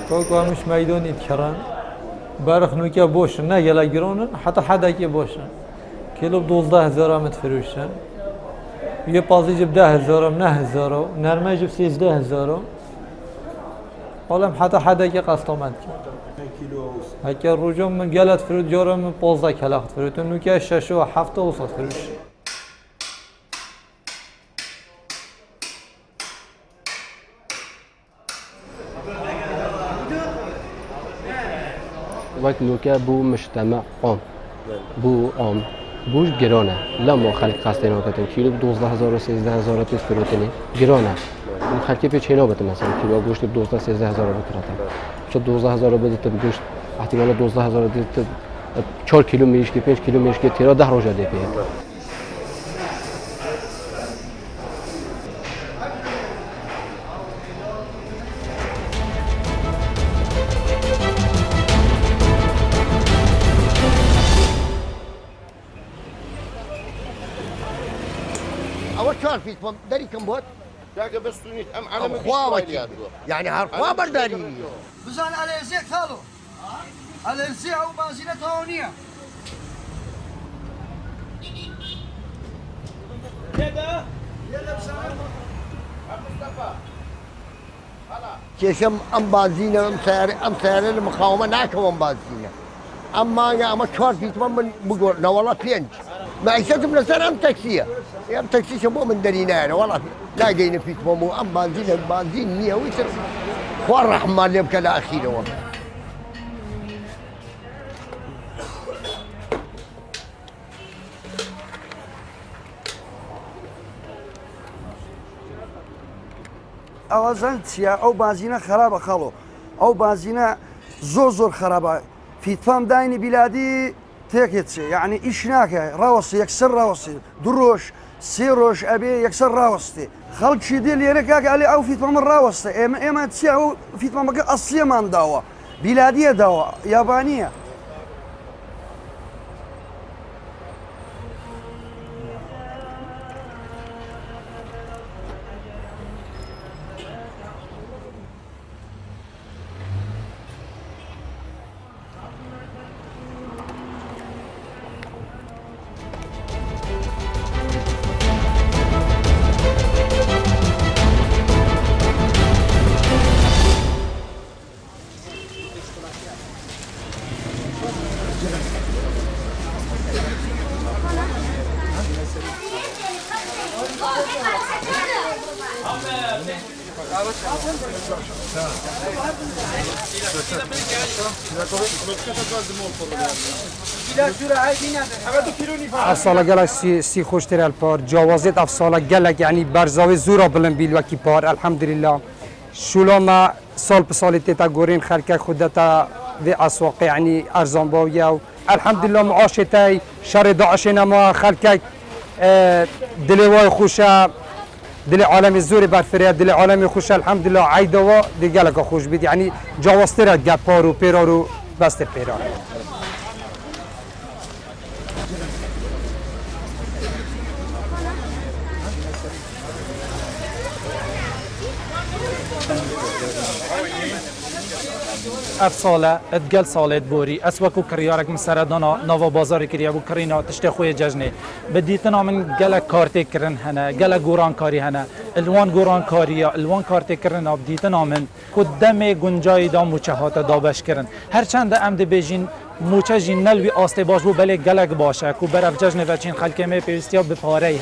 كوكو مش ميدوني كران بارخ نوكا بوشن نه يلا جرونن حتى حدا كي بوشن كيلو ب12 هزار متفروشن یه پازی جب 10,000 9,000 نرمه جب 13,000 حالا حتی که قسط آمد کرد هکر روجا من گلت فرود جارا من 15 کلاخت فرود نوکه 6 و 7 و صد فروش وقت نوکه بو مجتمع عام بو عام بوش گرانه لما خلق قصد ناکتن کیلو 12,000 و 13,000 پیش فروتنی گرانه این خلقی پیش چینا بده مثلا کیلو گوشت 12 13,000 بتراتن چون 12,000 بده گوشت احتمالا 12,000 دیت 4 کیلو میش که 5 کیلو میش که تیرا 10 روزه دی پی شلون فيكم دري كم بوت؟ داقة بس تونيت أم على مخوابك يعني هالخوا برداري بزان على زيك خالو على الزيع وبازينة هونية يلا يلا بسلام مصطفى كيشم ام بازينة ام سيارة المقاومة ناكم ام بازينة اما يا اما شلون فيكم من بقول لا والله بينج معيشتهم لسنة ام تاكسية يا ام تاكسي شبو من درينا والله لا جايين فيكم ام بازين 100 ويتر خوار رحمة اللي يبكى الاخير والله اوازنتيا او بازينة خرابة خالو او بازينة زور خرابة في تفهم دايني بلادي تيكتسي يعني ايش ناكا راوسي يكسر راوسي دروش سيروش ابي يكسر راوستي خلق شي ديال يركاك علي او في تفهم الراوستي اما تسيا في تفهم اصليه ما دواء بلاديه دواء يابانيه افسالا گلک سی خوشتر الپار جوازت افسالا گلک یعنی برزاوی زورا بلند بیل وکی پار الحمدلله شولا ما سال به سال تیتا گورین خلک خودتا و اسواق یعنی ارزان باویا الحمدلله معاشتای شر داعش نما خلک دلوای خوشه دل عالم زوری برفریاد دل عالم خوش الحمدلله عیدوا دیگه لگا خوش بید یعنی جواستر گپا رو پیرا رو بست پیرا افساله ادگل سالت بوری اسوکو کریارک مسردانا نوا بازار کریا بو کرینا تشت خوی ججنه بدیتنا من گل کارت کرن هنه گل گوران کاری هنه الوان گوران کاریا الوان کارت کرن بدیتنا من قدم گنجای دا موچهات دابش کرن هر چند عمد بجین موچه جین نلوی آسته باش بو بله گلک باشه کو برف ججنه و چین خلک می پیوستیا به پاره ای